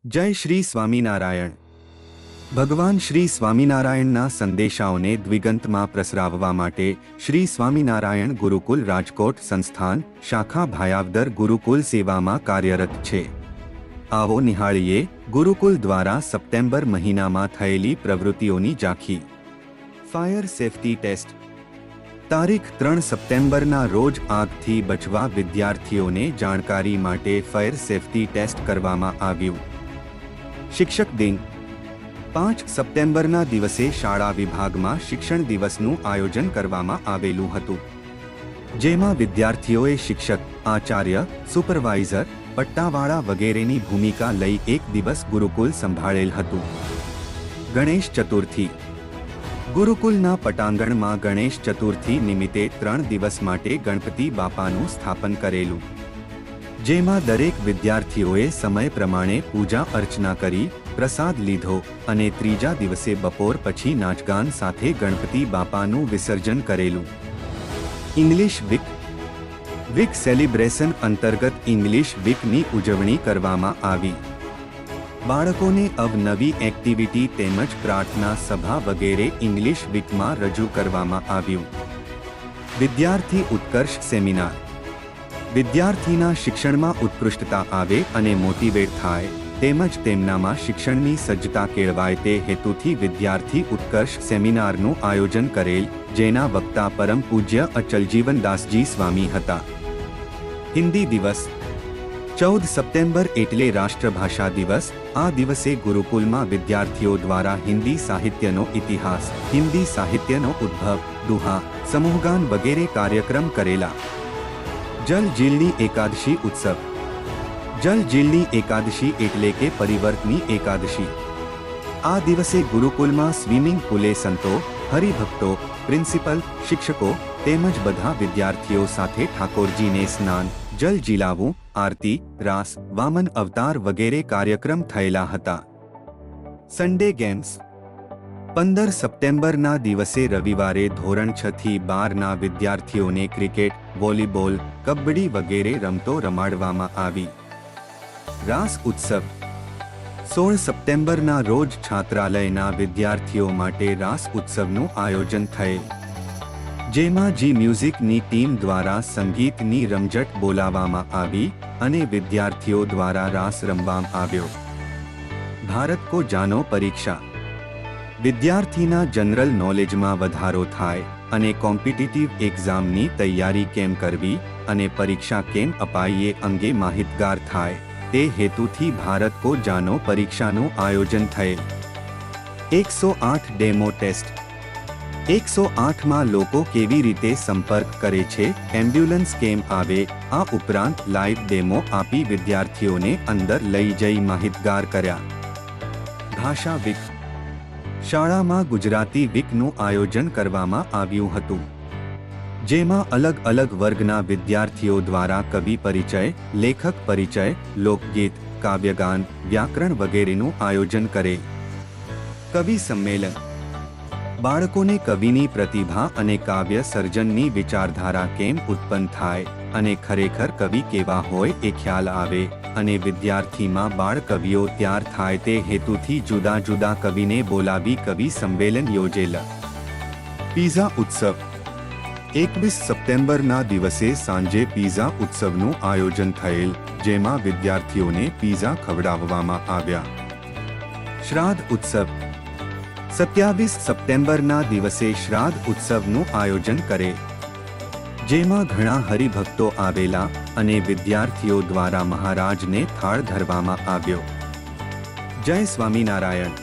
જય શ્રી સ્વામિનારાયણ। ભગવાન શ્રી સ્વામિનારાયણના સંદેશાઓને દ્વિગંતમાં પ્રસરાવવા માટે શ્રી સ્વામિનારાયણ ગુરુકુલ રાજકોટ સંસ્થાન શાખા ભાયાવદર ગુરુકુલ સેવામાં કાર્યરત છે। આવો નિહાળીએ ગુરુકુલ દ્વારા સપ્ટેમ્બર મહિનામાં થયેલી પ્રવૃત્તિઓની ઝાંખી। ફાયર સેફટી ટેસ્ટ તારીખ 3 સપ્ટેમ્બરના રોજ આગથી બચવા વિદ્યાર્થીઓને જાણકારી માટે ફાયર સેફટી ટેસ્ટ કરવામાં આવ્યું। શિક્ષક દિન 5 સપ્ટેમ્બરના દિવસે શાળા વિભાગમાં શિક્ષણ દિવસનું આયોજન કરવામાં આવેલું હતું, જેમાં વિદ્યાર્થીઓએ શિક્ષક, આચાર્ય, સુપરવાઇઝર, પટ્ટાવાળા વગેરેની ભૂમિકા લઈ એક દિવસ ગુરુકુલ સંભાળેલ હતું। ગણેશ ચતુર્થી ગુરુકુલના પટાંગણમાં ગણેશ ચતુર્થી નિમિત્તે 3 દિવસ માટે ગણપતિ બાપાનું સ્થાપન કરેલું, જેમાં દરેક વિદ્યાર્થીઓએ સમય પ્રમાણે પૂજા અર્ચના કરી પ્રસાદ લીધો અને ત્રીજા દિવસે બપોર પછી નાચગાન સાથે ગણપતિ બાપાનું વિસર્જન કરેલું। ઇંગ્લિશ વીક સેલિબ્રેશન અંતર્ગત ઇંગ્લિશ વીકની ઉજવણી કરવામાં આવી। બાળકોને અવનવી એક્ટિવિટી તેમજ પ્રાર્થના સભા વગેરે ઇંગ્લિશ વીકમાં રજૂ કરવામાં આવ્યું। વિદ્યાર્થી ઉત્કર્ષ સેમિનાર વિદ્યાર્થીના શિક્ષણમાં ઉત્કૃષ્ટતા આવે અને મોટિવેટ થાય તેમજ તેમનામાં શિક્ષણની સજ્જતા કેળવાય તે હેતુથી વિદ્યાર્થી ઉત્કર્ષ સેમિનારનું આયોજન કરેલ, જેના વક્તા પરમ પૂજ્ય અચલજીવનદાસજી સ્વામી હતા। હિન્દી દિવસ 14 સપ્ટેમ્બર એટલે રાષ્ટ્રભાષા દિવસ। આ દિવસે ગુરુકુલમાં વિદ્યાર્થીઓ દ્વારા હિન્દી સાહિત્યનો ઇતિહાસ, હિન્દી સાહિત્યનો ઉદ્ભવ, દુહા, સમૂહગાન વગેરે કાર્યક્રમ કરેલા। જલ જીલની એકાદશી ઉત્સવ જલ જીલની એકાદશી એટલે કે પરિવર્તની એકાદશી। આ દિવસે ગુરુકુલમાં સ્વિમિંગ પુલે સંતો, હરિભક્તો, પ્રિન્સિપલ, શિક્ષકો તેમજ બધા વિદ્યાર્થીઓ સાથે ઠાકોરજીને સ્નાન, જલ જીલાવું, આરતી, રાસ, વામન અવતાર વગેરે કાર્યક્રમ થયેલા હતા। સન્ડે ગેમ્સ 15 સપ્ટેમ્બરના દિવસે રવિવારે ધોરણ 6 થી 12ના વિદ્યાર્થીઓને ક્રિકેટ, વોલીબોલ, કબડ્ડી વગેરે રમતો રમાડવામાં આવી। રાસ ઉત્સવ 16 સપ્ટેમ્બરના રોજ છાત્રાલયના વિદ્યાર્થીઓ માટે રાસ ઉત્સવનું આયોજન થયેલ, જેમાં જી મ્યુઝિકની ટીમ દ્વારા સંગીતની રમઝટ બોલાવવામાં આવી અને વિદ્યાર્થીઓ દ્વારા રાસ રમવામાં આવ્યો। ભારત કો જાનો પરીક્ષા વિદ્યાર્થીના જનરલ નોલેજમાં વધારો થાય અને કોમ્પિટિટિવ એક્ઝામની તૈયારી કેમ કરવી અને પરીક્ષા કેમ અપાઈએ અંગે માહિતગાર થાય તે હેતુથી ભારત કો જાનો પરીક્ષાનું આયોજન થયેલ। 108 ડેમો ટેસ્ટ 108માં લોકો કેવી રીતે સંપર્ક કરે છે, એમ્બ્યુલન્સ કેમ આવે, આ ઉપરાંત લાઈવ ડેમો આપી વિદ્યાર્થીઓને અંદર લઈ જઈ માહિતગાર કર્યા। ભાષા વીક શાળામાં ગુજરાતી વીકનું આયોજન કરવામાં આવ્યું હતું, જેમાં અલગ અલગ વર્ગના વિદ્યાર્થીઓ દ્વારા કવિ પરિચય, લેખક પરિચય, લોકગીત, કાવ્યગાન, વ્યાકરણ વગેરેનું આયોજન કરે। કવિ સંમેલન બાળકોને કવિની પ્રતિભા અને કાવ્ય સર્જનની વિચારધારા કેમ ઉત્પન્ન થાય અને ખરેખર કવિ કેવા હોય એ ખ્યાલ આવે અને વિદ્યાર્થીમાં બાળ કવિઓ તૈયાર થાય તે હેતુથી જુદા જુદા કવિને બોલાવી કવિ સંમેલન યોજેલ। પીઝા ઉત્સવ 21 સપ્ટેમ્બરના દિવસે સાંજે પીઝા ઉત્સવનું આયોજન થયેલ, જેમાં વિદ્યાર્થીઓને પીઝા ખવડાવવામાં આવ્યા। શ્રાદ્ધ ઉત્સવ 27 સપ્ટેમ્બરના દિવસે શ્રાદ્ધ ઉત્સવનું આયોજન કરે, જેમાં ઘણા હરિભક્તો આવેલા અને વિદ્યાર્થીઓ દ્વારા મહારાજને થાળ ધરવામાં આવ્યો। જય સ્વામિનારાયણ।